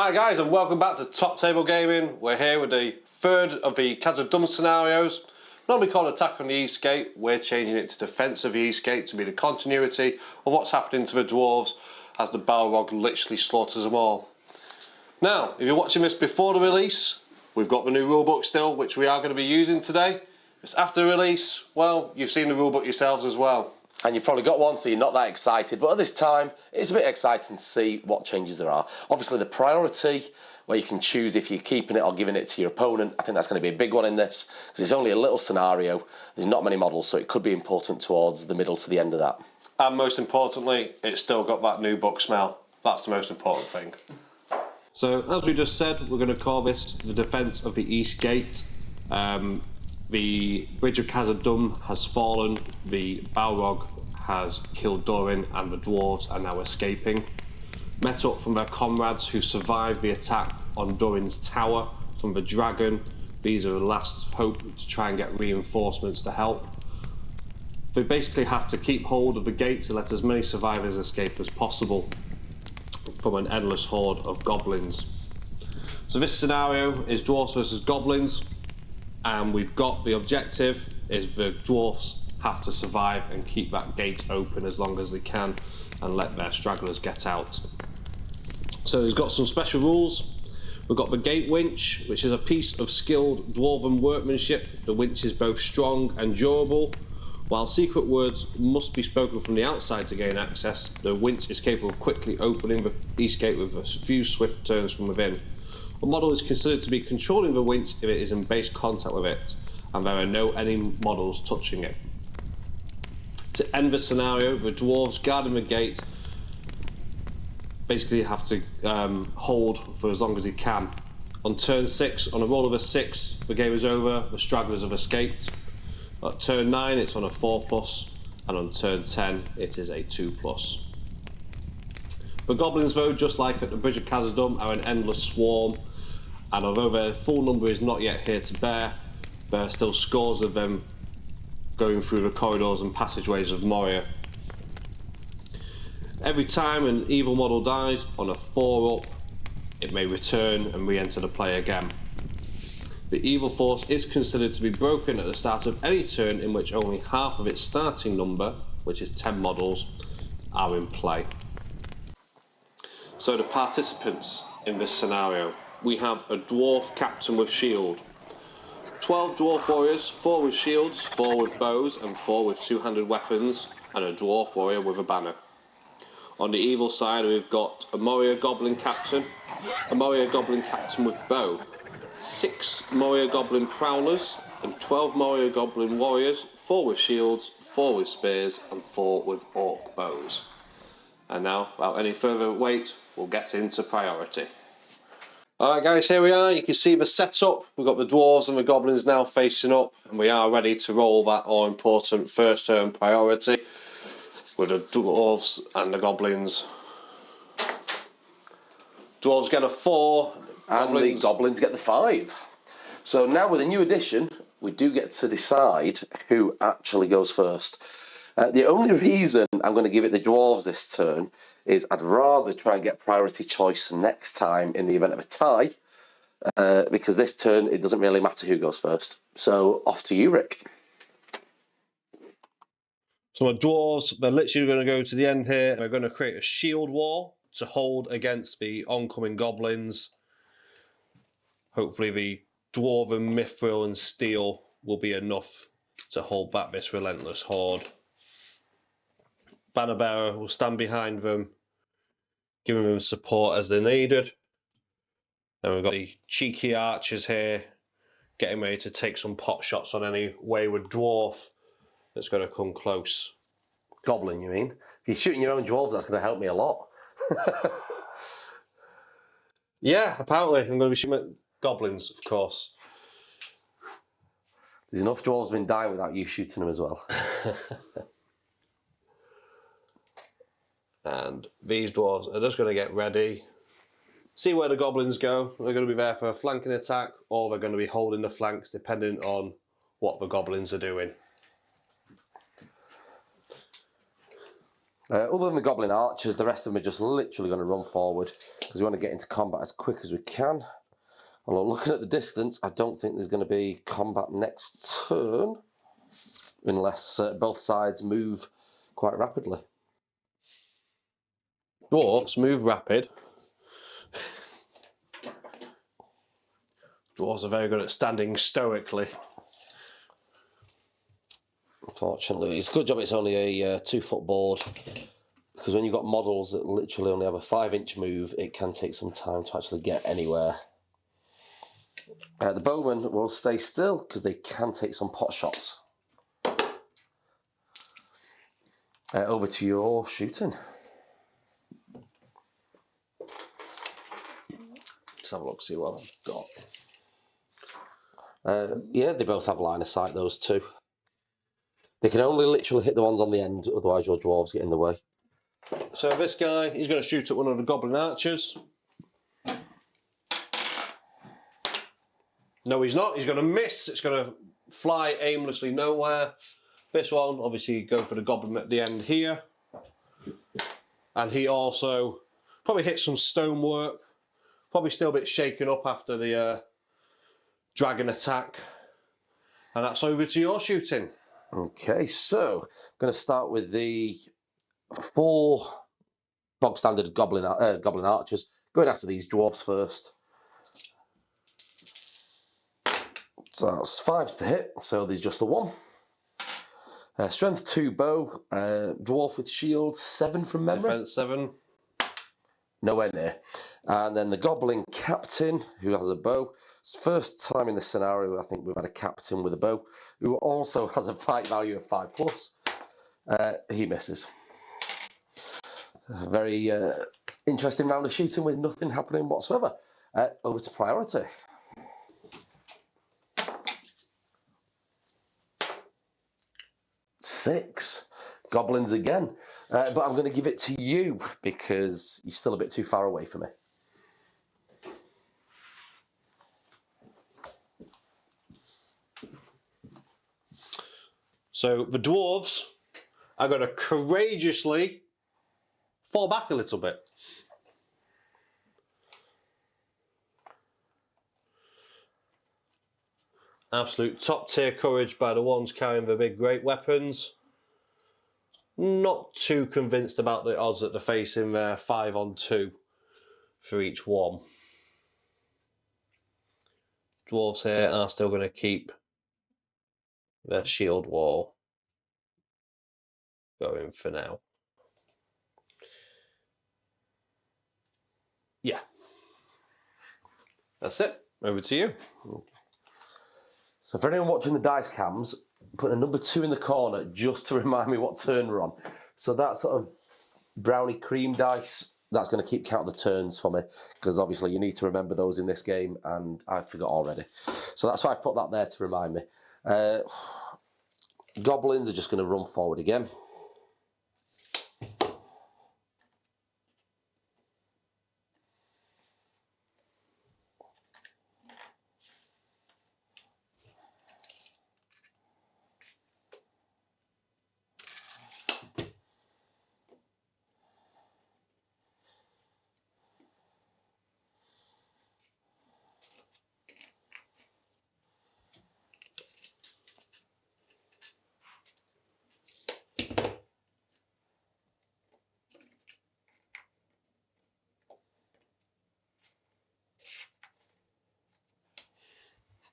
Hi guys, and welcome back to Top Table Gaming. We're here with the third of the Khazad-dûm scenarios. Normally called Attack on the Eastgate, we're changing it to Defence of the Eastgate to be the continuity of what's happening to the Dwarves as the Balrog literally slaughters them all. Now, if you're watching this before the release, we've got the new rulebook still, which we are going to be using today. If it's after the release, well, you've seen the rulebook yourselves as well. And you've probably got one, so you're not that excited. But at this time, it's a bit exciting to see what changes there are. Obviously, the priority, where you can choose if you're keeping it or giving it to your opponent, I think that's going to be a big one in this, because it's only a little scenario. There's not many models, so it could be important towards the middle to the end of that. And most importantly, it's still got that new book smell. That's the most important thing. So, as we just said, we're going to call this the Defence of the Eastgate. The Bridge of Khazad-dûm has fallen, the Balrog has killed Darran, and the Dwarves are now escaping. Met up from their comrades who survived the attack on Darran's tower from the dragon. These are the last hope to try and get reinforcements to help. They basically have to keep hold of the gate to let as many survivors escape as possible from an endless horde of goblins. So this scenario is Dwarves versus Goblins. And we've got the objective is the Dwarfs have to survive and keep that gate open as long as they can and let their stragglers get out. So he's got some special rules. We've got the gate winch, which is a piece of skilled Dwarven workmanship. The winch is both strong and durable. While secret words must be spoken from the outside to gain access, the winch is capable of quickly opening the Eastgate with a few swift turns from within. A model is considered to be controlling the winch if it is in base contact with it, and there are no enemy models touching it. To end the scenario, the Dwarves guarding the gate basically have to hold for as long as they can. On turn 6, on a roll of a 6, the game is over, the stragglers have escaped. At turn 9, it's on a 4+, and on turn 10, it is a 2+. The Goblins, though, just like at the Bridge of Khazad-dûm, are an endless swarm, and although their full number is not yet here to bear, there are still scores of them going through the corridors and passageways of Moria. Every time an evil model dies on a 4-up, it may return and re-enter the play again. The evil force is considered to be broken at the start of any turn in which only half of its starting number, which is 10 models, are in play. So the participants in this scenario, we have a dwarf captain with shield, 12 dwarf warriors, 4 with shields, 4 with bows and 4 with two-handed weapons, and a dwarf warrior with a banner. On the evil side we've got a Moria Goblin captain, a Moria Goblin captain with bow, 6 Moria Goblin prowlers and 12 Moria Goblin warriors, 4 with shields, 4 with spears and 4 with orc bows. And now, without any further wait, we'll get into priority. Alright guys, here we are. You can see the setup. We've got the Dwarves and the Goblins now facing up, and we are ready to roll that all-important first turn priority with the Dwarves and the Goblins. Dwarves get a 4, and the Goblins get the 5. So now with a new addition, we do get to decide who actually goes first. The only reason I'm going to give it the Dwarves this turn is I'd rather try and get priority choice next time in the event of a tie, because this turn it doesn't really matter who goes first. So off to you, Rick. So my Dwarves, they're literally going to go to the end here. They're going to create a shield wall to hold against the oncoming Goblins. Hopefully the Dwarven Mithril and Steel will be enough to hold back this relentless horde. Banner bearer will stand behind them, giving them support as they're needed. Then we've got the cheeky archers here, getting ready to take some pot shots on any wayward dwarf that's going to come close. Goblin, you mean? If you're shooting your own dwarves, that's going to help me a lot. Yeah, apparently I'm going to be shooting at goblins, of course. There's enough dwarves been dying without you shooting them as well. And these dwarves are just going to get ready, see where the goblins go. They're going to be there for a flanking attack, or they're going to be holding the flanks depending on what the goblins are doing. Other than the Goblin archers, the rest of them are just literally going to run forward because we want to get into combat as quick as we can. Although looking at the distance, I don't think there's going to be combat next turn unless both sides move quite rapidly. Dwarves move rapid. Dwarves are very good at standing stoically. Unfortunately, it's a good job it's only a 2-foot board, because when you've got models that literally only have a 5-inch move, it can take some time to actually get anywhere. The bowmen will stay still because they can take some pot shots. Over to your shooting. Let's have a look, see what I've got. Yeah, they both have line of sight, those two. They can only literally hit the ones on the end, otherwise your dwarves get in the way. So this guy, he's going to shoot at one of the Goblin archers. No, he's not. He's going to miss. It's going to fly aimlessly nowhere. This one, obviously, go for the Goblin at the end here. And he also probably hit some stonework. Probably still a bit shaken up after the dragon attack. And that's over to your shooting. Okay, so I'm going to start with the 4 bog standard Goblin archers, going after these dwarves first. So that's 5s to hit, so there's just the 1. Strength 2 bow, dwarf with shield 7 from memory. Defense 7. Nowhere near. And then the Goblin captain, who has a bow. It's the first time in this scenario I think we've had a captain with a bow, who also has a fight value of 5+. He misses. A very interesting round of shooting with nothing happening whatsoever. Over to priority. Six. Goblins again. But I'm going to give it to you because you're still a bit too far away from me. So the dwarves are going to courageously fall back a little bit. Absolute top tier courage by the ones carrying the big great weapons. Not too convinced about the odds that they're facing there, 5-on-2 for each one. Dwarves here are still going to keep their shield wall going for now. Yeah. That's it. Over to you. So for anyone watching the dice cams, put a number 2 in the corner just to remind me what turn we're on. So that sort of brownie cream dice, that's going to keep count of the turns for me, because obviously you need to remember those in this game, and I forgot already. So that's why I put that there to remind me. Goblins are just going to run forward again.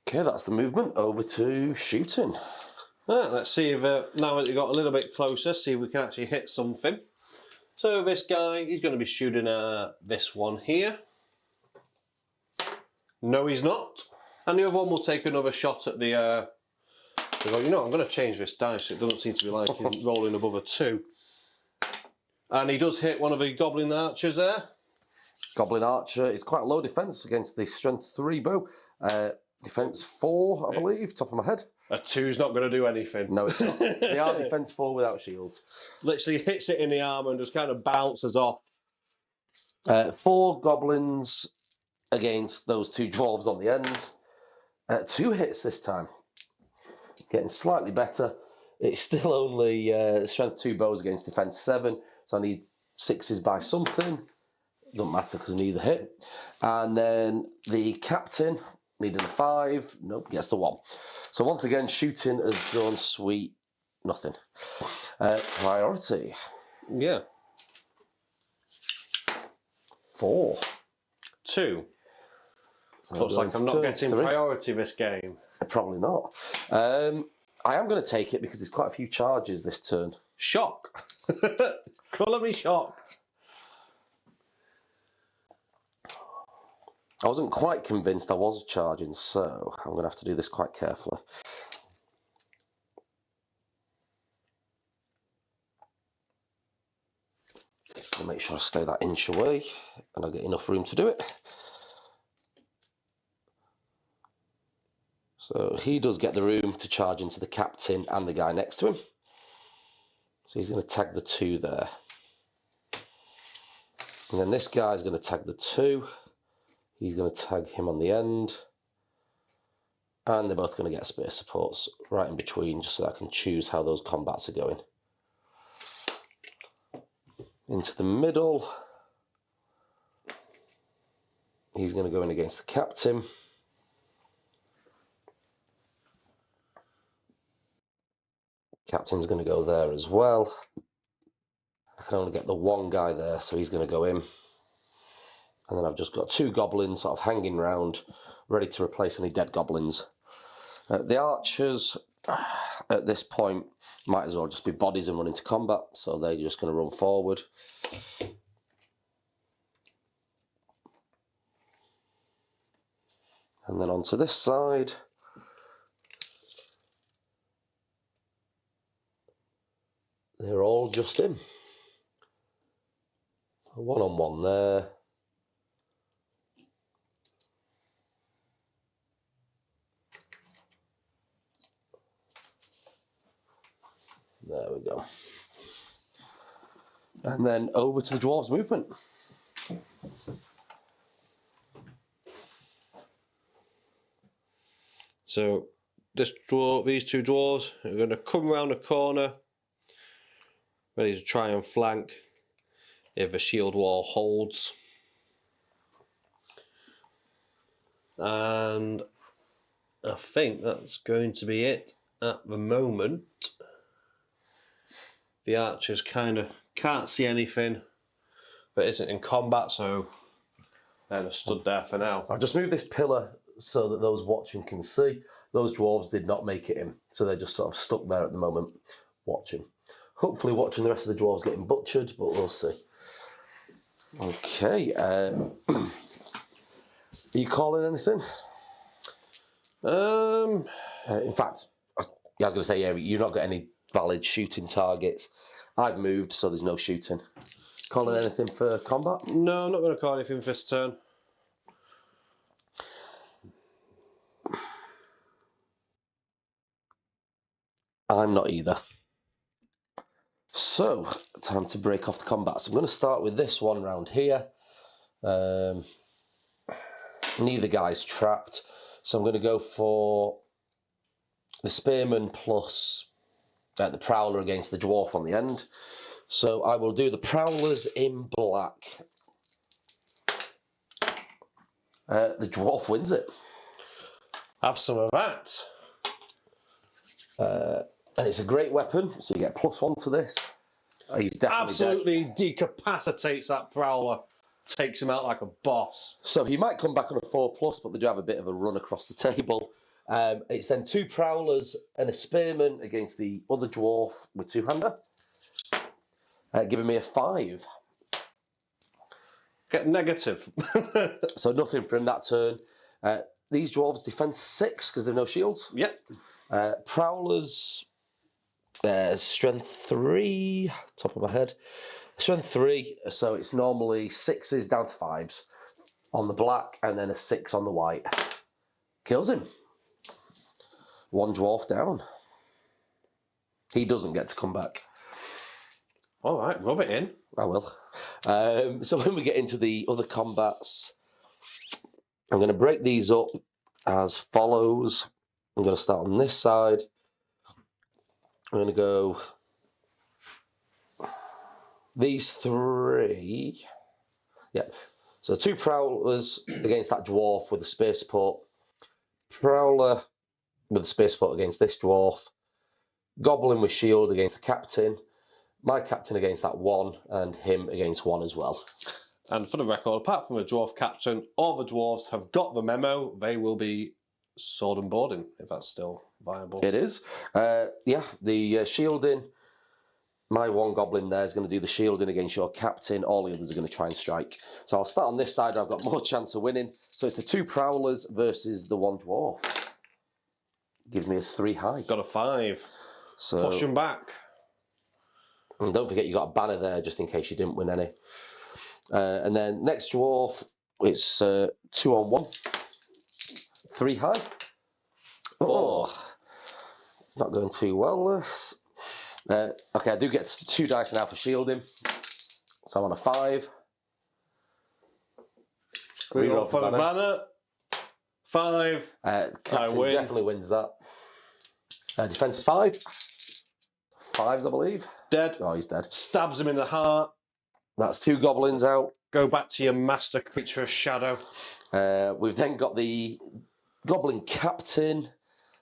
Okay, that's the movement. Over to shooting. Right, let's see if now that we got a little bit closer, see if we can actually hit something. So this guy, he's going to be shooting at this one here. No, he's not. And the other one will take another shot at the... you know, I'm going to change this dice. It doesn't seem to be liking rolling above a 2. And he does hit one of the Goblin archers there. Goblin archer is quite low defense against the strength 3 bow. Defense 4, I believe, top of my head. A 2's not going to do anything. No, it's not. They are defense 4 without shields. Literally hits it in the arm and just kind of bounces off. 4 goblins against those 2 dwarves on the end. 2 hits this time. Getting slightly better. It's still only strength 2 bows against defense 7. So I need 6s by something. Doesn't matter because neither hit. And then the captain, needing a 5. Nope, gets the 1. So once again, shooting has done sweet nothing. Priority. Yeah. 4. 2. So Looks like I'm not getting 3. priority this game. Probably not. I am going to take it because there's quite a few charges this turn. Shock. Colour me shocked. I wasn't quite convinced I was charging, so I'm going to have to do this quite carefully. I'll make sure I stay that inch away and I get enough room to do it. So he does get the room to charge into the captain and the guy next to him. So he's going to tag the 2 there. And then this guy's going to tag the 2. He's going to tag him on the end. And they're both going to get spear supports right in between, just so I can choose how those combats are going. Into the middle. He's going to go in against the captain. Captain's going to go there as well. I can only get the 1 guy there, so he's going to go in. And then I've just got 2 goblins sort of hanging round, ready to replace any dead goblins. The archers, at this point, might as well just be bodies and run into combat, so they're just going to run forward. And then onto this side. They're all just in. 1-on-1 there. There we go. And then over to the Dwarves movement. So these 2 dwarves are going to come round the corner, ready to try and flank if the shield wall holds. And I think that's going to be it at the moment. The archers kind of can't see anything, but isn't in combat, so they're just stood there for now. I'll just move this pillar so that those watching can see. Those dwarves did not make it in, so they're just sort of stuck there at the moment, watching. Hopefully watching the rest of the dwarves getting butchered, but we'll see. Okay, are you calling anything? In fact, I was going to say, yeah, you've not got any valid shooting targets. I've moved, so there's no shooting. Calling anything for combat? No, I'm not going to call anything this turn. I'm not either. So, time to break off the combat. So I'm going to start with this one round here. Neither guy's trapped. So I'm going to go for the spearman plus the prowler against the dwarf on the end. So I will do the prowlers in black. The dwarf wins it. Have some of that. And it's a great weapon, so you get +1 to this. He's definitely Absolutely dead. decapacitates that prowler. Takes him out like a boss. So he might come back on a 4+, but they do have a bit of a run across the table. It's then 2 prowlers and a spearman against the other dwarf with 2-hander. Giving me a 5. Get negative. So nothing from that turn. These dwarves defend 6 because they've no shields. Yep. Prowlers, strength 3, top of my head. Strength 3, so it's normally 6s down to 5s on the black and then a 6 on the white. Kills him. 1 dwarf down. He doesn't get to come back. All right, rub it in. I will. So when we get into the other combats, I'm going to break these up as follows. I'm going to start on this side. I'm going to go these three. Yeah. So 2 prowlers against that dwarf with the spear support. Prowler with the spear support against this dwarf. Goblin with shield against the captain. My captain against that one, and him against one as well. And for the record, apart from the dwarf captain, all the dwarves have got the memo. They will be sword and boarding, if that's still viable. It is. Yeah, the shielding. My one goblin there is going to do the shielding against your captain. All the others are going to try and strike. So I'll start on this side. I've got more chance of winning. So it's the 2 prowlers versus the 1 dwarf. Gives me a 3 high. Got a 5. So, push him back. And don't forget you got a banner there just in case you didn't win any. And then next dwarf, it's 2 on 1. 3 high. 4. Oh, not going too well, this. Okay, I do get 2 dice now for shielding. So I'm on a 5. Reroll for the banner. 5. Captain definitely wins that. Defense 5. 5s, I believe. Dead. Oh, he's dead. Stabs him in the heart. That's 2 goblins out. Go back to your master creature of shadow. We've then got the goblin captain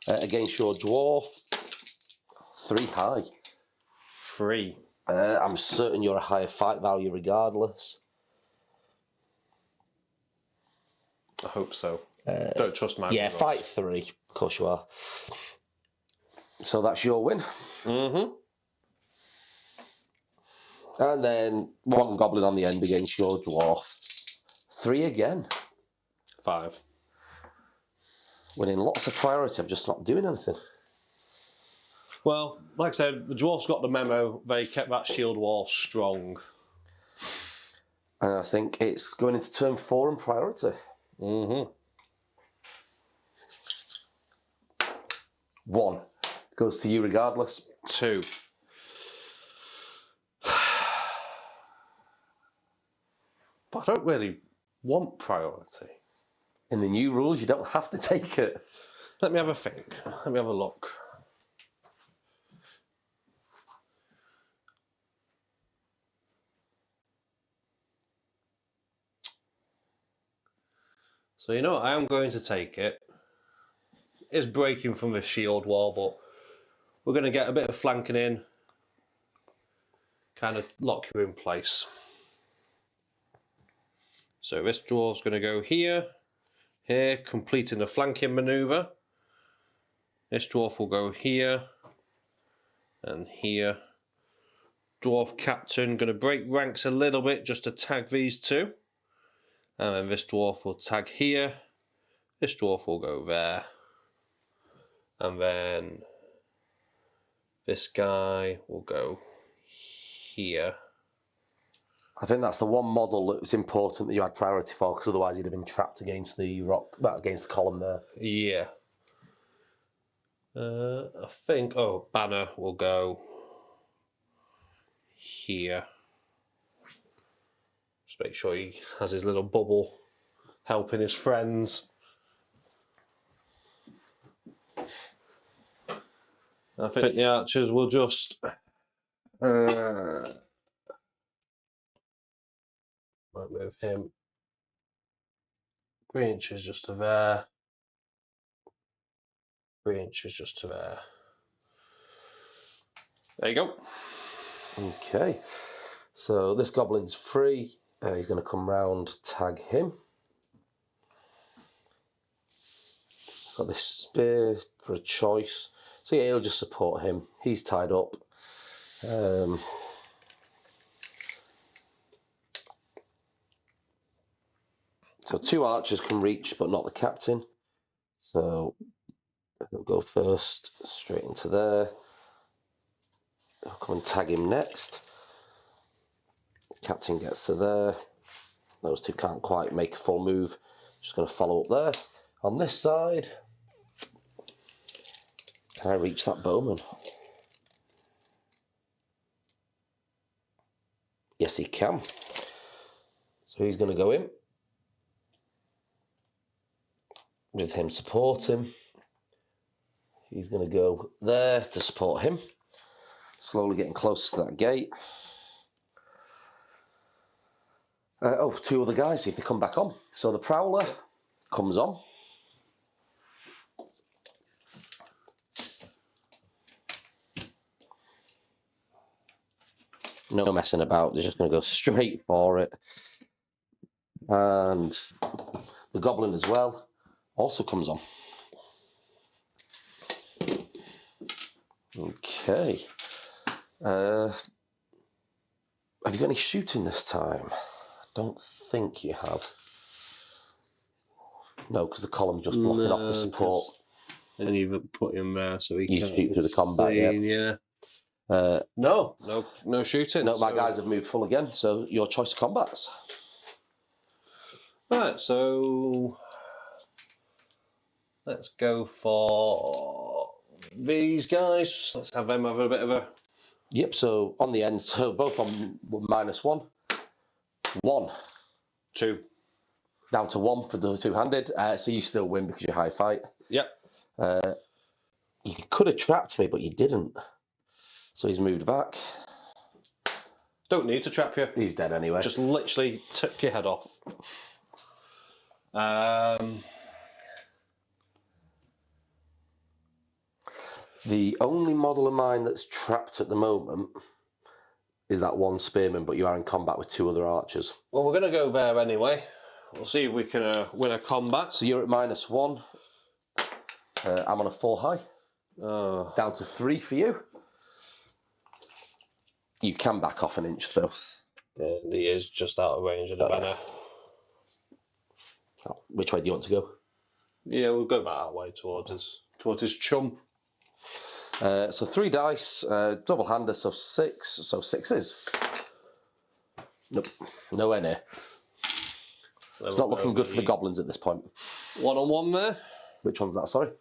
against your dwarf. 3 high. 3. I'm certain you're a higher fight value regardless. I hope so. Don't trust my Yeah, results. fight 3. Of course you are. So that's your win. Mm-hmm. And then 1 goblin on the end against your dwarf. 3 again. 5. Winning lots of priority. I'm just not doing anything. Well, like I said, the dwarves got the memo. They kept that shield wall strong. And I think it's going into turn 4 in priority. Mm-hmm. 1 goes to you regardless. 2. But I don't really want priority. In the new rules, you don't have to take it. Let me have a think. Let me have a look. So you know what? I am going to take it. It's breaking from the shield wall, but we're going to get a bit of flanking in. Kind of lock you in place. So this dwarf's going to go here, here, completing the flanking manoeuvre. This dwarf will go here and here. Dwarf captain going to break ranks a little bit just to tag these 2. And then this dwarf will tag here. This dwarf will go there. And then this guy will go here. I think that's the one model that was important that you had priority for, because otherwise he'd have been trapped against the rock, against the column there. Yeah. I think, banner will go here. Just make sure he has his little bubble helping his friends. I think the archers will just might move him 3 inches just to there. 3 inches just to there. There you go. Okay. So this goblin's free. He's going to come round, tag him. Got this spear for a choice. So yeah, he'll just support him. He's tied up. So 2 archers can reach, but not the captain. So he'll go first, straight into there. I'll come and tag him next. Captain gets to there. Those 2 can't quite make a full move. Just going to follow up there. On this side, can I reach that bowman? Yes, he can. So he's going to go in. With him supporting. He's going to go there to support him. Slowly getting close to that gate. Two other guys, see if they come back on. So the Prowler comes on. No messing about, they're just going to go straight for it. And the Goblin as well also comes on. Okay. Have you got any shooting this time? I don't think you have. No, because the column's just blocking off the support. And you've put him there so he You can shoot through the combat, yeah. No shooting. No, my guys have moved full again, so your choice of combats. Right, so let's go for these guys. Let's have them have a bit of a... Yep, so on the end, so both on -1. 1. 2. Down to 1 for the two-handed, so you still win because you're high fight. Yep. You could have trapped me, but you didn't. So he's moved back. Don't need to trap you. He's dead anyway. Just literally took your head off. The only model of mine that's trapped at the moment is that one spearman, but you are in combat with 2 other archers. Well, we're going to go there anyway. We'll see if we can win a combat. So you're at -1. I'm on a 4 high. Down to 3 for you. You can back off an inch though. And he is just out of range of the banner. Oh, which way do you want to go? Yeah, we'll go back that way towards his chum. So 3 dice, double hander, so 6. So 6s. Nope, nowhere near. It's not looking good for the Goblins at this point. 1-on-1 there. Which one's that, sorry?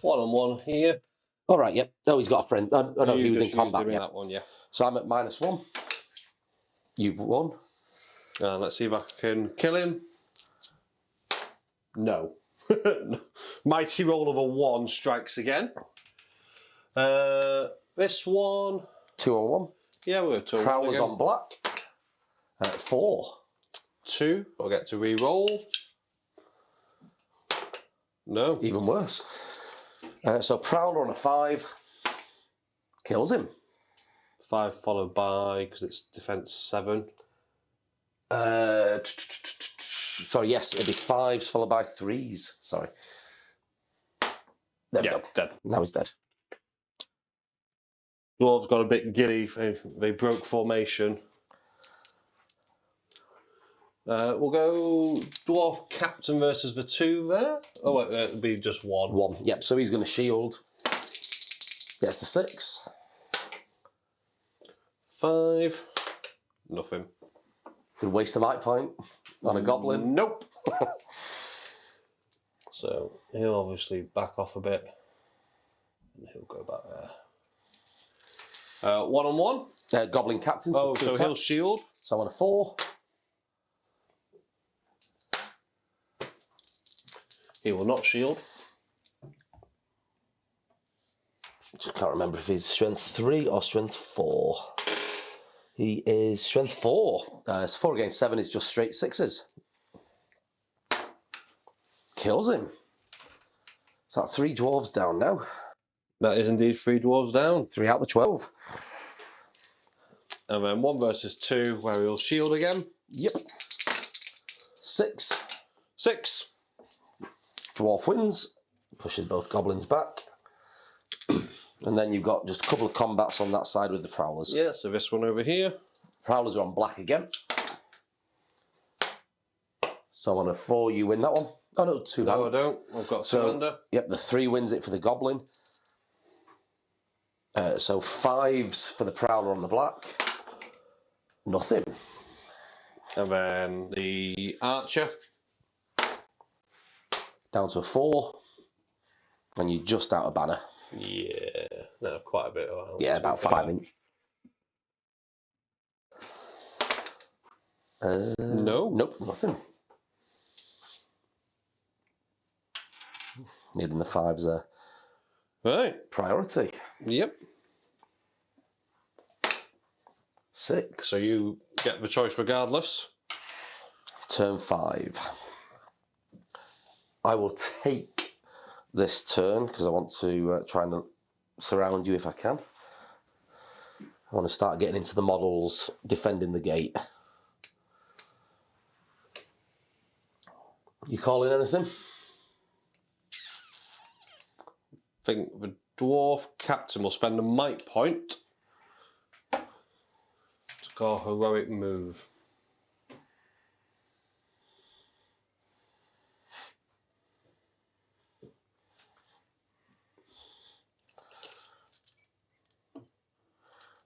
1-on-1 here. All right, yep. Oh, he's got a friend. Oh, no, he was in combat. Yeah. That one, yeah. So I'm at -1. You've won. Let's see if I can kill him. No. Mighty roll of a 1 strikes again. This one. 2-on-1. Yeah, we're 2-on-1 Prowler's again. on black. 4. 2. I'll get to re-roll. No. Even worse. So Prowler on a 5. Kills him. 5 followed by, because it's defense 7. Sorry, yes, it'd be 5s followed by 3s. Sorry. There we go. Dead. Now he's dead. Dwarves got a bit giddy. They broke formation. We'll go Dwarf Captain versus the 2 there. Oh, wait, it'll be just 1. 1. Yep, so he's going to shield. Gets the 6. 5. Nothing. Could waste a might point on a Goblin. Nope. So he'll obviously back off a bit. And he'll go back there. 1-on-1. Goblin Captain. So he'll shield. So on a 4. He will not shield. Just can't remember if he's strength 3 or strength 4. He is strength 4. So 4 against 7 is just straight 6s. Kills him. Is that 3 dwarves down now? That is indeed 3 dwarves down. 3 out of the 12. And then 1 versus 2, where he'll shield again. Yep. 6. 6. Dwarf wins. Pushes both goblins back. And then you've got just a couple of combats on that side with the Prowlers. Yeah, so this one over here. Prowlers are on black again. So on a 4, you win that one. Oh no, 2. No, I don't. I've got 2 under. Yep, the 3 wins it for the Goblin. So 5s for the Prowler on the black. Nothing. And then the Archer. Down to a 4. And you're just out of banner. Yeah, no, quite a bit. Yeah, about 5 inch. No. Nope, nothing. Needing the 5s there. Right. Priority. Yep. 6. So you get the choice regardless. turn 5. I will take this turn because I want to try and surround you if I can. I want to start getting into the models, defending the gate. You calling anything? I think the dwarf captain will spend a might point to go a heroic move.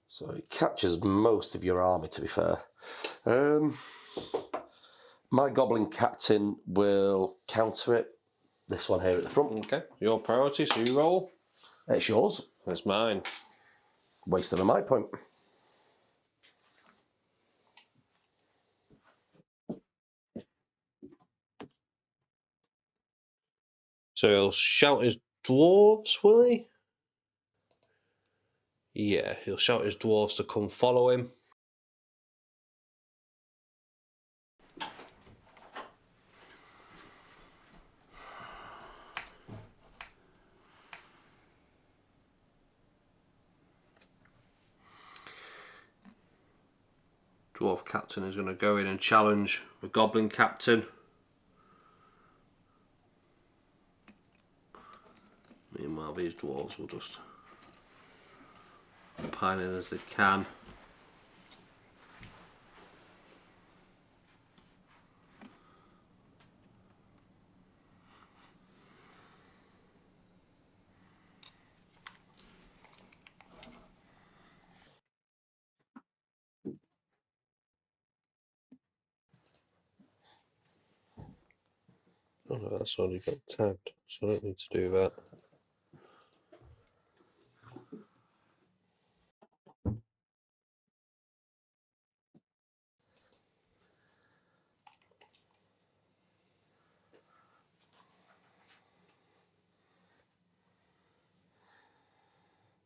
So it captures most of your army, to be fair. My goblin captain will counter it. This one here at the front. Okay, your priority, so you roll. It's yours. It's mine. Wasting a might point. So he'll shout his dwarves, will he? Yeah, he'll shout his dwarves to come follow him. Dwarf captain is going to go in and challenge the goblin captain. Meanwhile, these dwarves will just pile in as they can. Oh no, that's already got tagged, so I don't need to do that.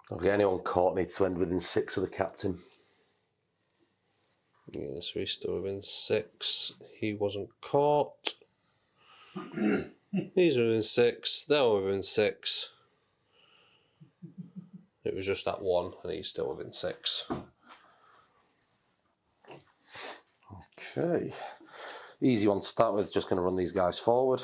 Don't forget, anyone caught needs to end within 6 of the captain. Yeah, so he's still within 6. He wasn't caught. He's within 6. They're within 6. It was just that one, and he's still within 6. Okay. Easy one to start with. Just going to run these guys forward.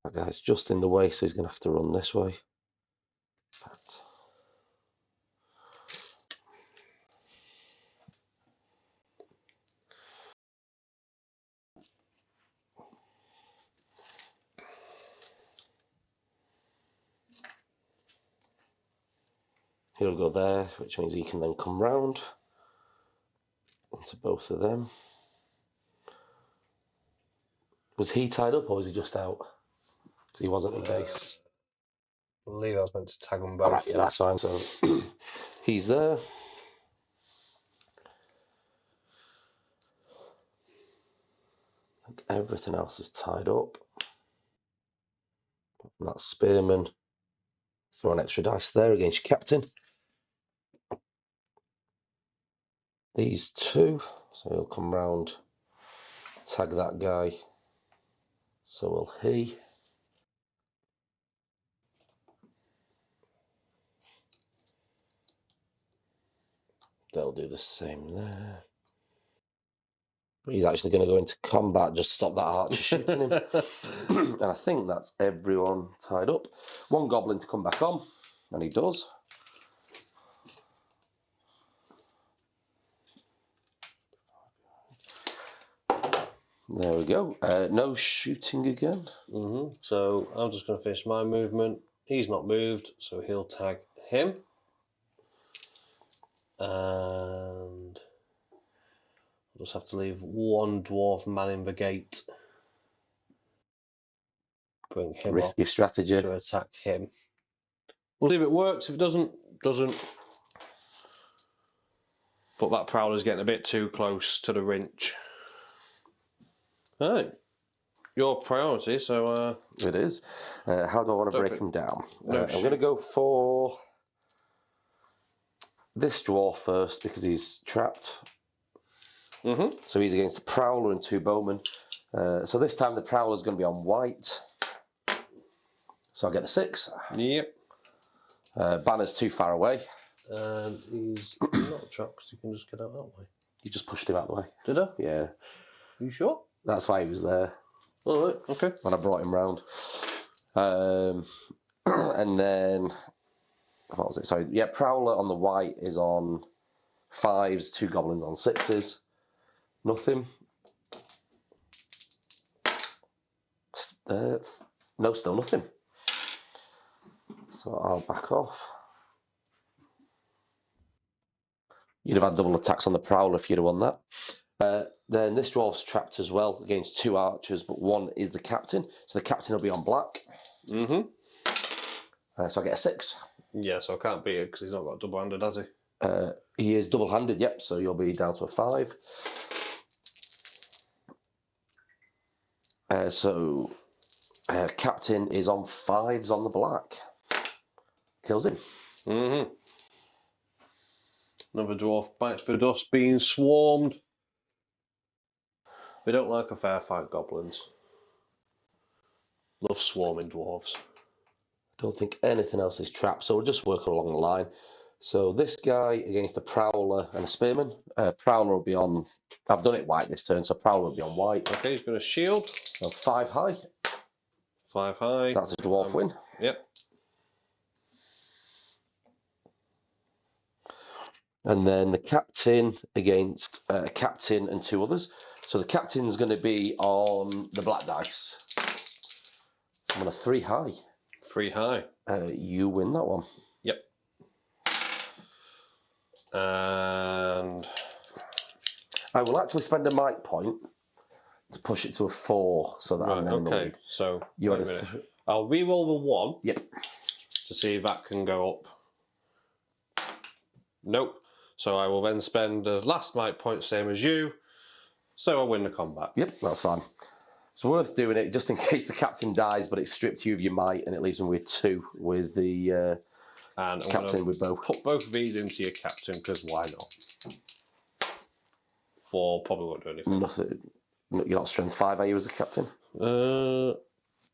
That guy's just in the way, so he's going to have to run this way. But he'll go there, which means he can then come round into both of them. Was he tied up or was he just out? Because he wasn't in base. I believe I was meant to tag them both. Alright, yeah, that's fine. So he's there. I think everything else is tied up. And that spearman. Throw an extra dice there against your captain. These two. So he'll come round, tag that guy. So will he. They'll do the same there. He's actually going to go into combat, just stop that archer shooting him. And I think that's everyone tied up. One goblin to come back on, and he does. There we go. No shooting again. So I'm just going to finish my movement. He's not moved, so he'll tag him. And I'll just have to leave one dwarf manning the gate. Bring him Risky up strategy. to attack him. We'll see if it works. If it doesn't. But that Prowler's getting a bit too close to the Rinch. Right. Your priority, so... It is. How do I want to break them down? No I'm going to go for this dwarf first because he's trapped. So he's against the Prowler and 2 bowmen. So this time the Prowler's going to be on white. So I'll get the 6. Yep. Banner's too far away. And he's not trapped because you can just get out that way. You just pushed him out the way. Did I? Yeah. Are you sure? That's why he was there. All right, okay. When I brought him round. And then, what was it? Sorry, yeah, Prowler on the white is on 5s, 2 goblins on 6s. Nothing. No, still nothing. So I'll back off. You'd have had double attacks on the Prowler if you'd have won that. Then this dwarf's trapped as well against 2 archers, but 1 is the captain. So the captain will be on black. So I get a 6. Yeah, so I can't beat it because he's not got double-handed, has he? He is double-handed, yep, so you'll be down to a 5. Captain is on 5s on the black. Kills him. Another dwarf bites for dust, being swarmed. We don't like a fair fight, goblins. Love swarming dwarves. Don't think anything else is trapped, so we'll just work along the line. So this guy against a Prowler and a Spearman. Prowler will be on... I've done it white this turn, so Prowler will be on white. Okay, he's going to shield. So 5 high. 5 high. That's a dwarf win. Yep. And then the captain against a captain and 2 others. So the captain's going to be on the black dice. I'm on a 3 high. 3 high. You win that one. Yep. And I will actually spend a might point to push it to a 4 so that I'm then in the lead. So You had I'll re-roll the 1. Yep. To see if that can go up. Nope. So I will then spend the last might point, same as you. So I win the combat. Yep, that's fine. It's worth doing it just in case the captain dies, but it stripped you of your might and it leaves him with 2 with the captain with bow. Put both of these into your captain because why not? 4 probably won't do anything. Nothing. You're not strength 5, are you, as a captain? Double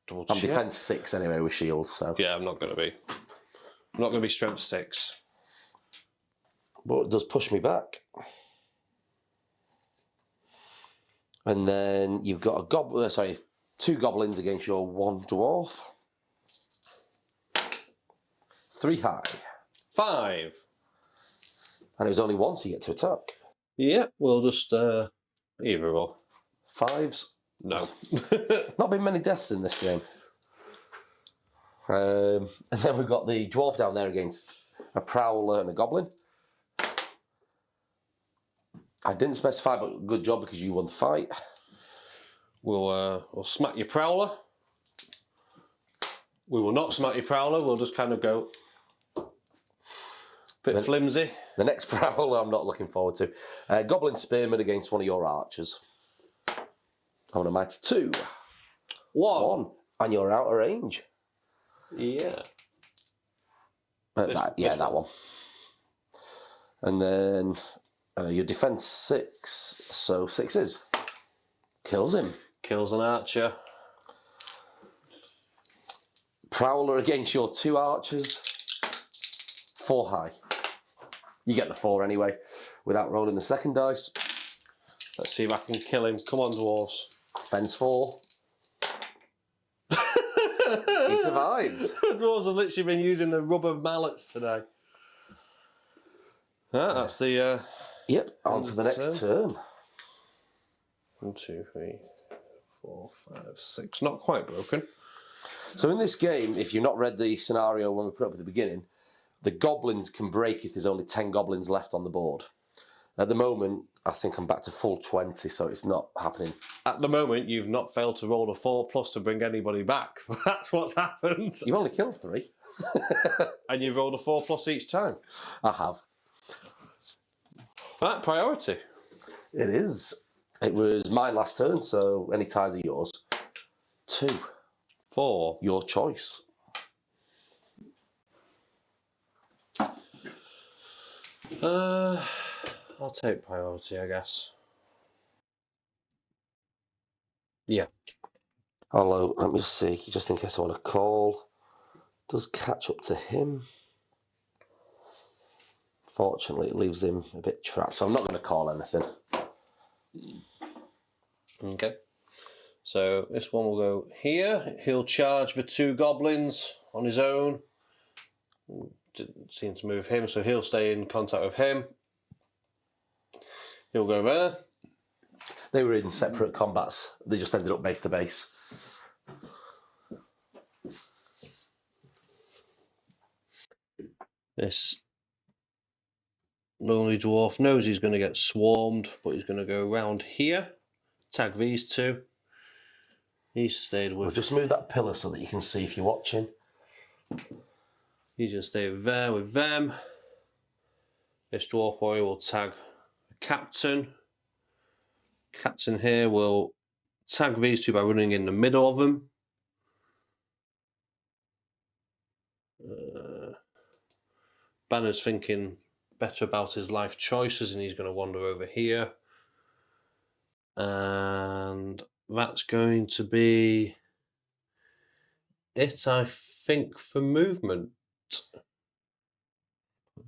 I'm check. defense 6 anyway with shields, so. Yeah, I'm not going to be. I'm not going to be strength 6. But it does push me back. And then you've got a goblin, 2 goblins against your 1 dwarf. 3 high. 5. And it was only once you get to attack. Yeah, we'll just either or. 5s. No. Not been many deaths in this game. And then we've got the dwarf down there against a Prowler and a Goblin. I didn't specify, but good job because you won the fight. We'll smack your Prowler. We will not smack your Prowler. We'll just kind of go bit flimsy. The next Prowler I'm not looking forward to. Goblin Spearman against one of your archers. On a mighty 2. 1. And you're out of range. Yeah. That one. And then your defense 6, so 6s. Kills him. Kills an archer. Prowler against your 2 archers. 4 high. You get the 4 anyway, without rolling the second dice. Let's see if I can kill him. Come on, dwarves. Fence 4. He survives. The dwarves have literally been using the rubber mallets today. That's the... Yep, on to the next turn. 1, 2, 3, 4, 5, 6. Not quite broken. So in this game, if you've not read the scenario when we put it up at the beginning, the goblins can break if there's only 10 goblins left on the board. At the moment, I think I'm back to full 20, so it's not happening. At the moment, you've not failed to roll a 4+ to bring anybody back. That's what's happened. You've only killed 3. And you've rolled a 4+ each time. I have. Right, priority. It is. It was mine last turn, so any ties are yours. 2. 4. Your choice. I'll take priority, I guess. Yeah. Although, let me just see, just in case I want to call. Does catch up to him. Fortunately, it leaves him a bit trapped, so I'm not going to call anything. Okay. So this one will go here. He'll charge the 2 goblins on his own. Didn't seem to move him, so he'll stay in contact with him. He'll go there. They were in separate combats. They just ended up base to base. This lonely dwarf knows he's going to get swarmed, but he's going to go around here. Tag these 2. He's stayed with... We'll just move that pillar so that you can see if you're watching. He's going to stay there with them. This dwarf warrior will tag the captain. Captain here will tag these 2 by running in the middle of them. Banner's thinking better about his life choices and he's going to wander over here. And that's going to be it, I think, for movement.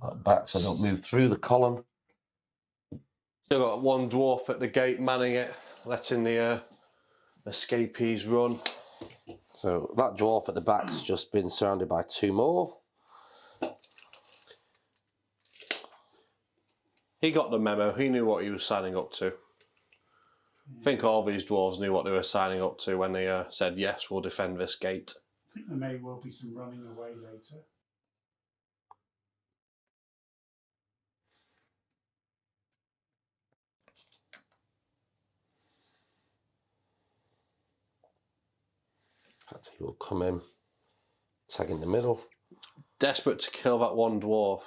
Put that back so I don't move through the column. Still got 1 dwarf at the gate manning it, letting the escapees run. So that dwarf at the back's just been surrounded by 2 more. He got the memo, he knew what he was signing up to. I think all these dwarves knew what they were signing up to when they said, yes, we'll defend this gate. I think there may well be some running away later. He will come in, tag in the middle. Desperate to kill that 1 dwarf.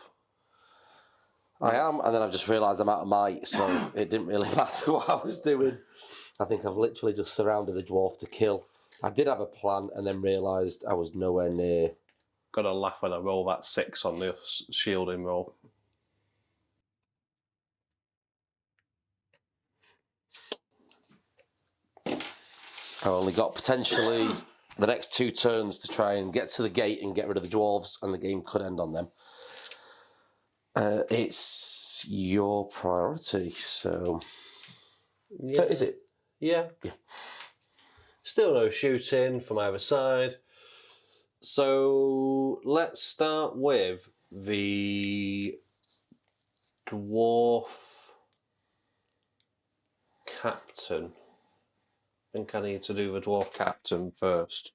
I am, and then I've just realised I'm out of might, so it didn't really matter what I was doing. I think I've literally just surrounded a dwarf to kill. I did have a plan, and then realised I was nowhere near. Gotta laugh when I roll that 6 on the shielding roll. I've only got potentially the next 2 turns to try and get to the gate and get rid of the dwarves, and the game could end on them. It's your priority, so... Yeah. Is it? Yeah. Yeah. Still no shooting from either side. So let's start with the dwarf captain. I think I need to do the dwarf captain first.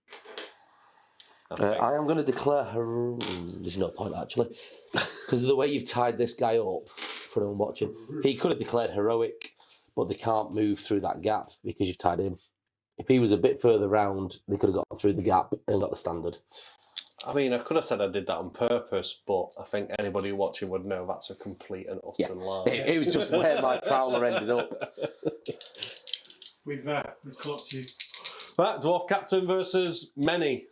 I am going to declare her. There's no point actually, because of the way you've tied this guy up. For anyone watching, he could have declared heroic, but they can't move through that gap because you've tied him. If he was a bit further round, they could have got through the gap and got the standard. I mean, I could have said I did that on purpose, but I think anybody watching would know that's a complete and utter lie. It was just where my prowler ended up. We've clocked you. Right, dwarf captain versus many.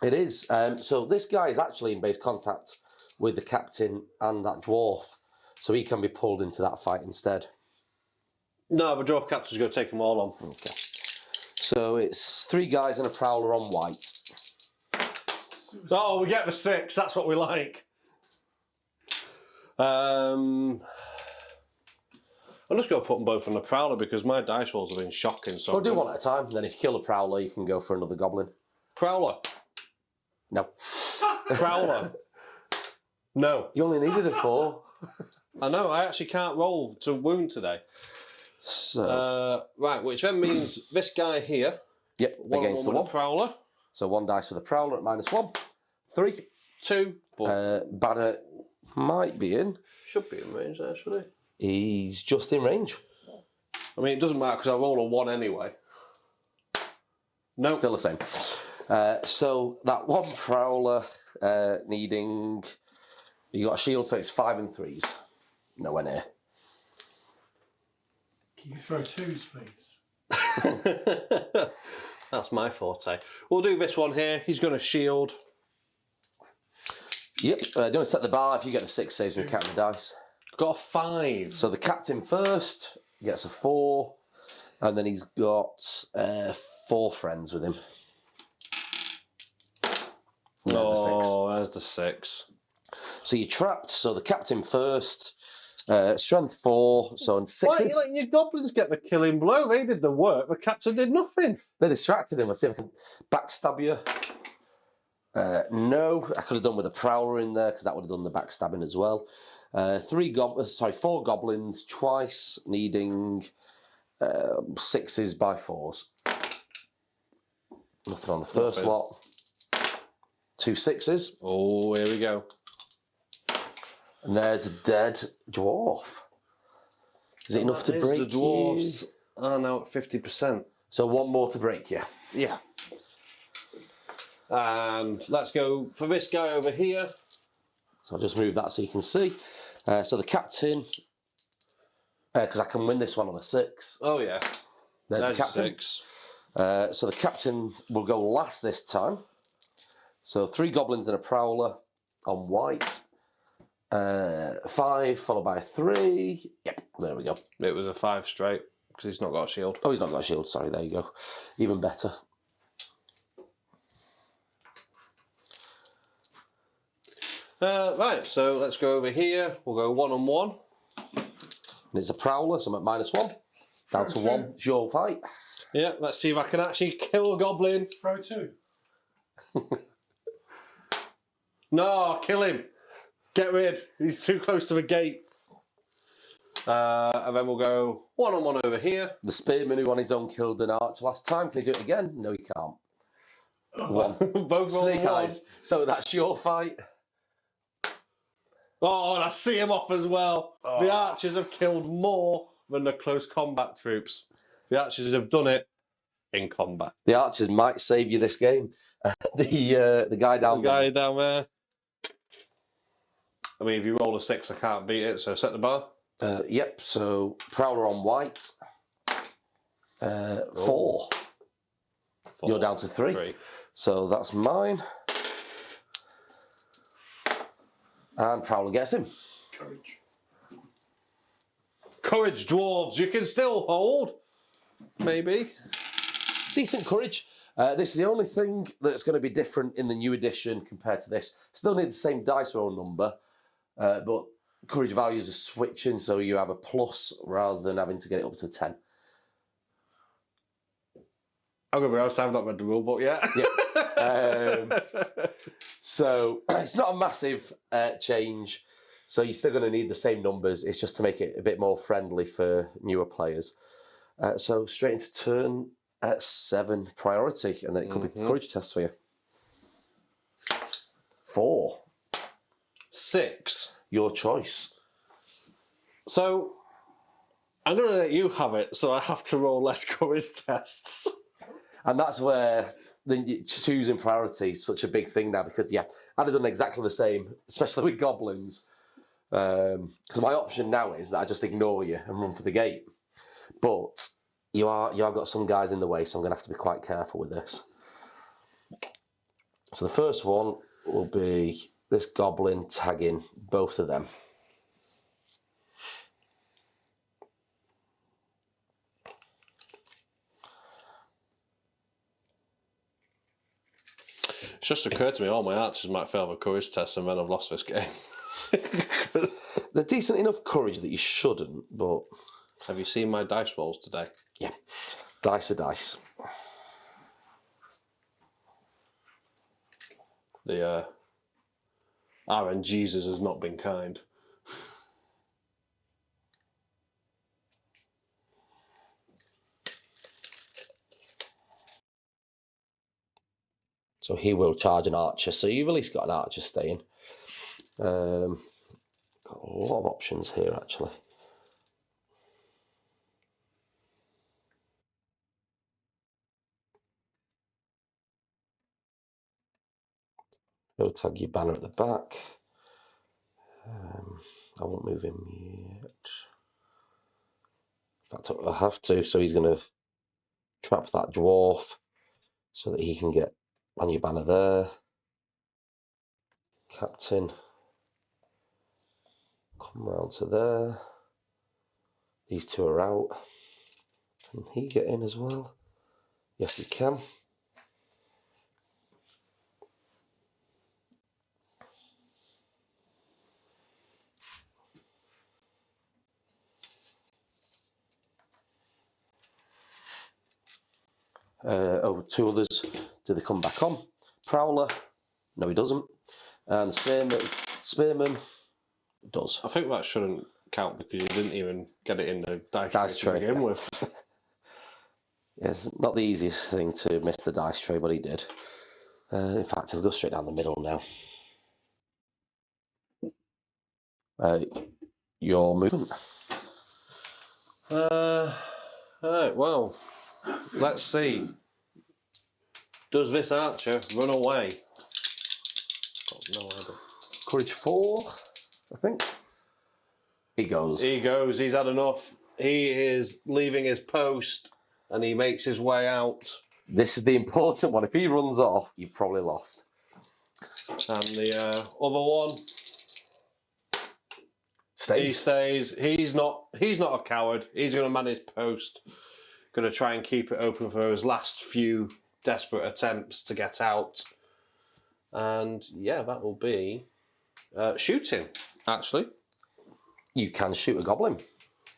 It is. So this guy is actually in base contact with the captain and that dwarf, so he can be pulled into that fight instead. No, the dwarf captain's going to take them all on. Okay. So it's 3 guys and a prowler on white. Oh, we get the 6. That's what we like. I'm just going to put them both on the prowler because my dice rolls have been shocking. So We'll do one at a time. Then if you kill a prowler, you can go for another goblin. Prowler. No. Prowler. No. You only needed a 4. I know, I actually can't roll to wound today. So right, which then means this guy here. yep, against the 1. Prowler. So 1 dice for the prowler at -1. 3. 2. But Banner might be in. should be in range there, should he? He's just in range. I mean, it doesn't matter because I roll a 1 anyway. No. Still the same. So that 1 prowler needing... You got a shield, so it's 5 and 3s. Nowhere near. Can you throw twos, please? That's my forte. We'll do this one here. He's going to shield. Yep. Do you want to set the bar if you get the 6 saves when you count the dice? Got a 5. So the captain first gets a 4, and then he's got 4 friends with him. And there's There's the 6. So you're trapped. So the captain first, strength 4, so on 6. Why are you letting your goblins get the killing blow? They did the work. The captain did nothing. They distracted him. Let's see if I can backstab you. No, I could have done with a prowler in there because that would have done the backstabbing as well. 4 goblins twice, needing 6s by 4s. Nothing on the first lot. 2 6s. Oh, here we go. And there's a dead dwarf. Is it enough to break the dwarves are now at 50%. So 1 more to break you. Yeah. And let's go for this guy over here. So I'll just move that so you can see. So the captain, because I can win this one on a 6. Oh, yeah. There's the That's captain. 6. So the captain will go last this time. So 3 goblins and a prowler on white. 5 followed by a 3. Yep, there we go. It was a 5 straight because he's not got a shield. Oh, he's not got a shield. Sorry, there you go. Even better. Right, so let's go over here. We'll go 1-on-1. And it's a prowler, so I'm at -1. Down to 1. It's your fight. Yeah, let's see if I can actually kill a goblin. Throw 2. No, kill him. Get rid. He's too close to the gate. And then we'll go 1-on-1 over here. The spearman who on his own killed an archer last time. Can he do it again? No, he can't. 1. Both Snake 1-on-1. eyes. So that's your fight. Oh, and I see him off as well. Oh. The archers have killed more than the close combat troops. The archers have done it in combat. The archers might save you this game. The guy down there. The guy down there. I mean, if you roll a 6, I can't beat it, so set the bar. Yep, so prowler on white. 4. You're down to 3. So that's mine. And prowler gets him. Courage. Courage, dwarves. You can still hold. Maybe. Decent courage. This is the only thing that's going to be different in the new edition compared to this. Still need the same dice roll number, but courage values are switching, so you have a plus rather than having to get it up to 10. I'm going to be honest, I've not read the rule book yet. Yeah. So it's not a massive change. So you're still going to need the same numbers. It's just to make it a bit more friendly for newer players. So straight into turn 7 priority, and then it could be courage test for you. 4. 6. Your choice. So I'm going to let you have it, so I have to roll less courage tests. And that's where the choosing priority is such a big thing now, because I'd have done exactly the same, especially with goblins. Because my option now is that I just ignore you and run for the gate. But you are got some guys in the way, so I'm going to have to be quite careful with this. So the first one will be this goblin tagging both of them. It's just occurred to me, all my archers might fail the courage test and then I've lost this game. They're decent enough courage that you shouldn't, but... Have you seen my dice rolls today? Yeah. Dice are dice. The RN Jesus has not been kind. So he will charge an archer. So you've at least got an archer staying. Got a lot of options here, actually. He'll tag your banner at the back. I won't move him yet. In fact, I have to. So he's going to trap that dwarf so that he can get on your banner there. Captain. Come round to there. These two are out. Can he get in as well? Yes, he can. Two others. Do they come back on? Prowler. No, he doesn't. And Spearman does. I think that shouldn't count because you didn't even get it in the dice tray to begin with. It's not the easiest thing to miss the dice tray, but he did. In fact, he'll go straight down the middle now. Your movement. Right, well, let's see. Does this archer run away? Got no idea. Courage 4, I think. He goes. He goes, he's had enough. He is leaving his post and he makes his way out. This is the important one. If he runs off, you've probably lost. And the other one, he stays. He's not a coward. He's going to man his post. Going to try and keep it open for his last few desperate attempts to get out. And yeah, that will be shooting, actually. You can shoot a goblin.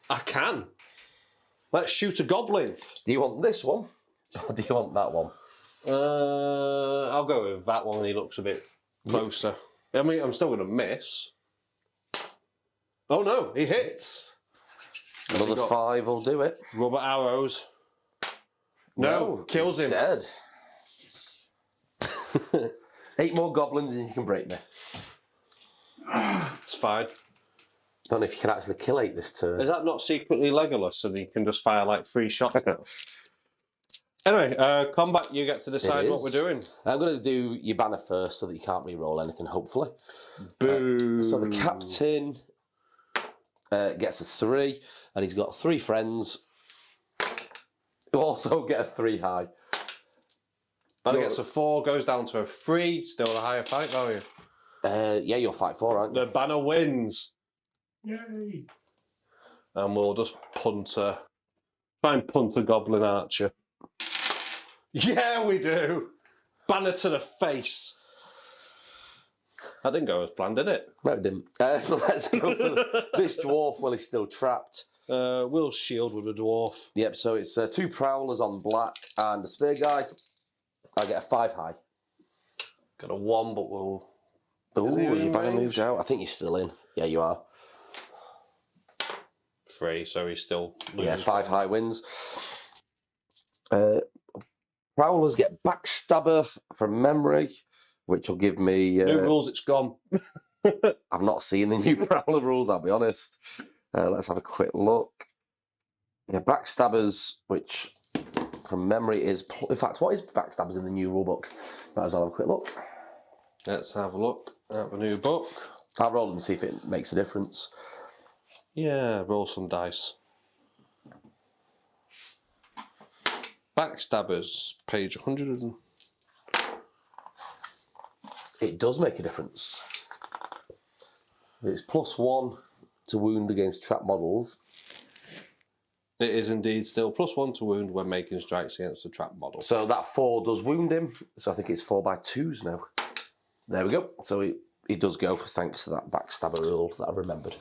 I can. Let's shoot a goblin. Do you want this one? Or do you want that one? I'll go with that one. He looks a bit closer. I mean, I'm still going to miss. Oh no, he hits. Another 5 will do it. Rubber arrows. No, kills him. Dead. 8 more goblins and you can break me. It's fine. Don't know if you can actually kill 8 this turn. Is that not secretly Legolas and you can just fire like 3 shots at it? Anyway, combat, you get to decide what we're doing. I'm going to do your banner first so that you can't re-roll anything, hopefully. Boo. So the captain gets a 3 and he's got 3 friends who also get a 3 high. Banner gets a 4, goes down to a 3, still a higher fight value. Yeah, you'll fight 4, aren't you? The banner wins. Yay! And we'll just try and punt a goblin archer. Yeah, we do. Banner to the face. That didn't go as planned, did it? No, it didn't. Let's go for this dwarf while he's still trapped. We'll shield with a dwarf. Yep, so it's 2 prowlers on black and a spear guy. I get a 5 high. Got a 1, but we'll... Ooh, your banner moved out. I think you're still in. Yeah, you are. 3, so he's still loses. Yeah, 5 high wins. Prowlers get backstabber from memory, which will give me... New rules, it's gone. I've not seen the new prowler rules, I'll be honest. Let's have a quick look. Yeah, backstabbers, which from memory is... In fact, what is backstabbers in the new rulebook? Might as well have a quick look. Let's have a look at the new book. I'll roll and see if it makes a difference. Yeah, roll some dice. Backstabbers, page 100. It does make a difference. It's +1 to wound against trap models. It is indeed still +1 to wound when making strikes against the trap model. So that 4 does wound him. So I think it's 4 by 2s now. There we go. So he does go thanks to that backstabber rule that I've remembered.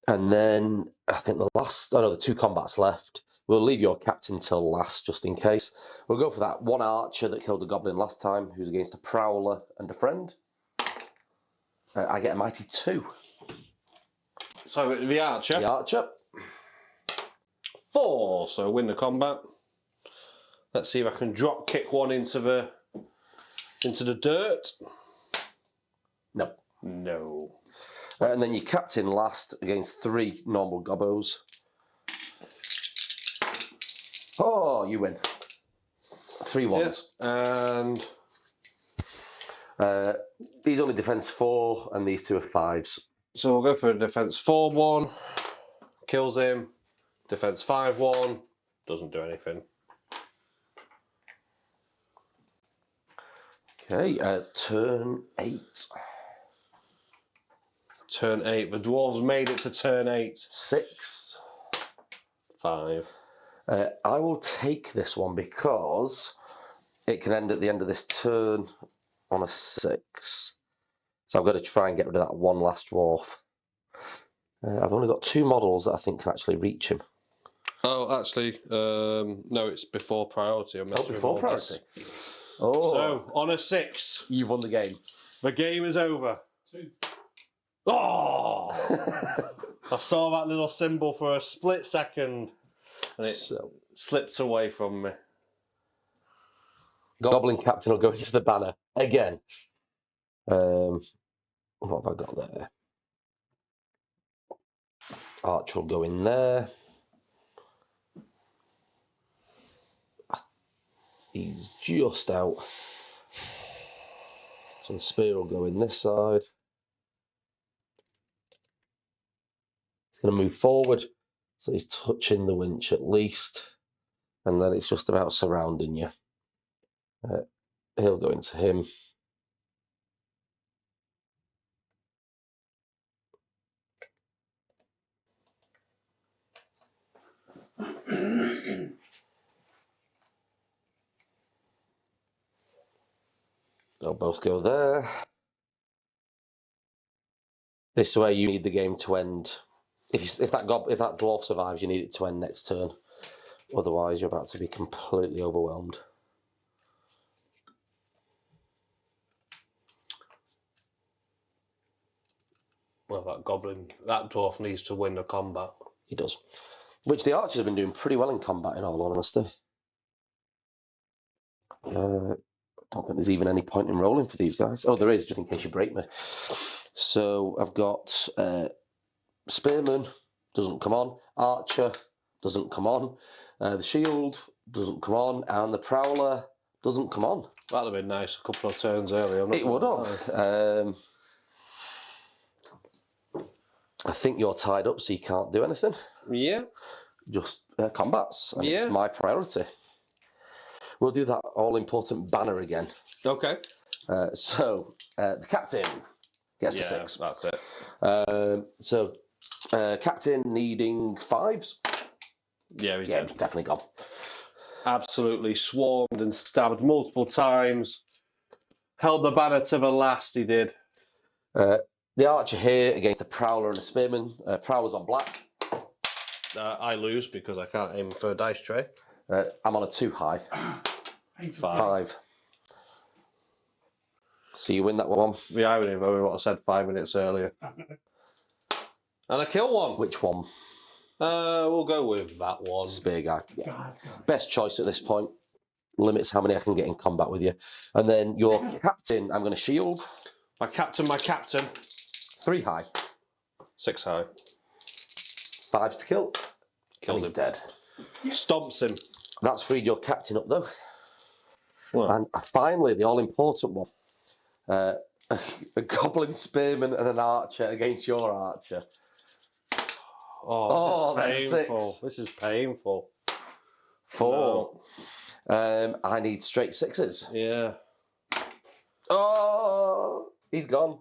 And then I think the 2 combats left. We'll leave your captain till last just in case. We'll go for that 1 archer that killed a goblin last time, who's against a prowler and a friend. I get a mighty 2. So the archer. The archer. 4, so win the combat. Let's see if I can drop kick one into the dirt. No. No. And then your captain last against 3 normal gobbos. Oh, you win. 3 ones. Yeah. And These only defense 4, and these 2 are 5s. So we'll go for a defense 4-1. Kills him. Defense 5-1. Doesn't do anything. Okay, turn 8. Turn 8. The Dwarves made it to turn 8. 6. 5. I will take this one because it can end at the end of this turn on a 6. So I've got to try and get rid of that one last dwarf. I've only got 2 models that I think can actually reach him. Oh, actually, no, it's before priority. Before priority. Oh. So, on a 6. You've won the game. The game is over. 2. Oh! I saw that little symbol for a split second and it slipped away from me. Goblin captain will go into the banner again. What have I got there? Archer will go in there. He's just out. So the spear will go in this side. He's going to move forward. So he's touching the winch at least. And then it's just about surrounding you. He'll go into him. They'll both go there. This is where you need the game to end. If that dwarf survives, you need it to end next turn. Otherwise, you're about to be completely overwhelmed. Well, that dwarf needs to win the combat. He does. Which the archers have been doing pretty well in combat, in all honesty. I don't think there's even any point in rolling for these guys. Oh, there is, just in case you break me. So I've got Spearman, doesn't come on. Archer, doesn't come on. The Shield, doesn't come on. And the Prowler, doesn't come on. That'd have been nice a couple of turns earlier. It would have. I think you're tied up, so you can't do anything. Yeah. Just combats, and it's my priority. We'll do that all-important banner again. Okay. So the captain gets the 6. That's it. So captain needing 5s. Yeah, he's dead. Definitely gone. Absolutely swarmed and stabbed multiple times. Held the banner to the last, he did. The archer here against the prowler and the spearman. Prowler's on black. I lose because I can't aim for a dice tray. I'm on a 2 high. 5. So you win that one. The irony of what I said 5 minutes earlier. And I kill one. Which one? We'll go with that one. Spear guy. Yeah. Best choice at this point. Limits how many I can get in combat with you. And then your captain, I'm going to shield. My captain. 3 high. 6 high. 5s to kill. Killed He's him. dead. Stomps him. That's freed your captain up though. Well. And finally, the all-important one. A goblin spearman and an archer against your archer. Oh, that's painful. 6. This is painful. 4. I need straight 6s. Yeah. Oh, he's gone.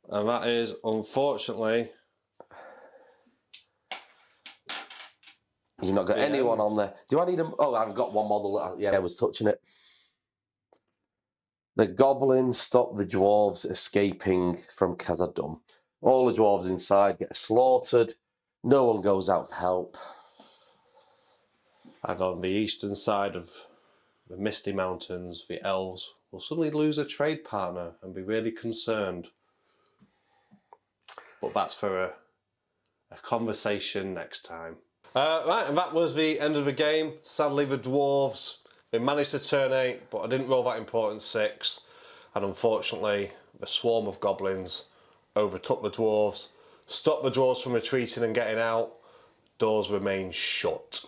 And that is, unfortunately... You've not got anyone on there. Do I need them? Oh, I've got one model. Yeah, I was touching it. The goblins stop the dwarves escaping from Khazad-dûm. All the dwarves inside get slaughtered. No one goes out to help. And on the eastern side of the Misty Mountains, the elves will suddenly lose a trade partner and be really concerned. But that's for a conversation next time. Right, and that was the end of the game. Sadly, the dwarves, they managed to turn 8, but I didn't roll that important 6. And unfortunately, the swarm of goblins overtook the dwarves, stopped the dwarves from retreating and getting out. Doors remain shut.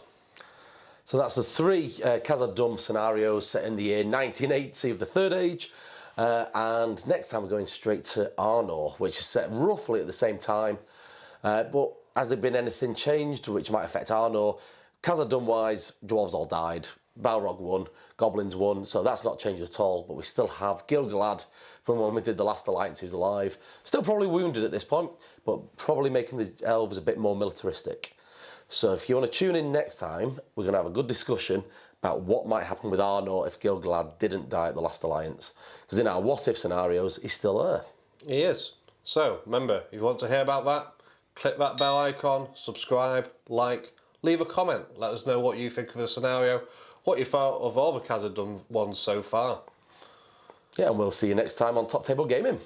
So that's the 3 Khazad-dûm scenarios set in the year 1980 of the Third Age. And next time we're going straight to Arnor, which is set roughly at the same time. But has there been anything changed which might affect Arnor? Khazad-dûm-wise, Dwarves all died, Balrog won, Goblins won, so that's not changed at all. But we still have Gil-galad from when we did the last alliance who's alive. Still probably wounded at this point, but probably making the elves a bit more militaristic. So if you want to tune in next time, we're going to have a good discussion about what might happen with Arnor if Gil-galad didn't die at the last alliance. Because in our what-if scenarios, he's still there. He is. So, remember, if you want to hear about that, click that bell icon, subscribe, like, leave a comment. Let us know what you think of the scenario, what you thought of all the Khazad-dûm ones so far. Yeah, and we'll see you next time on Top Table Gaming.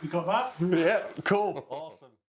You got that? Yeah, cool. Awesome.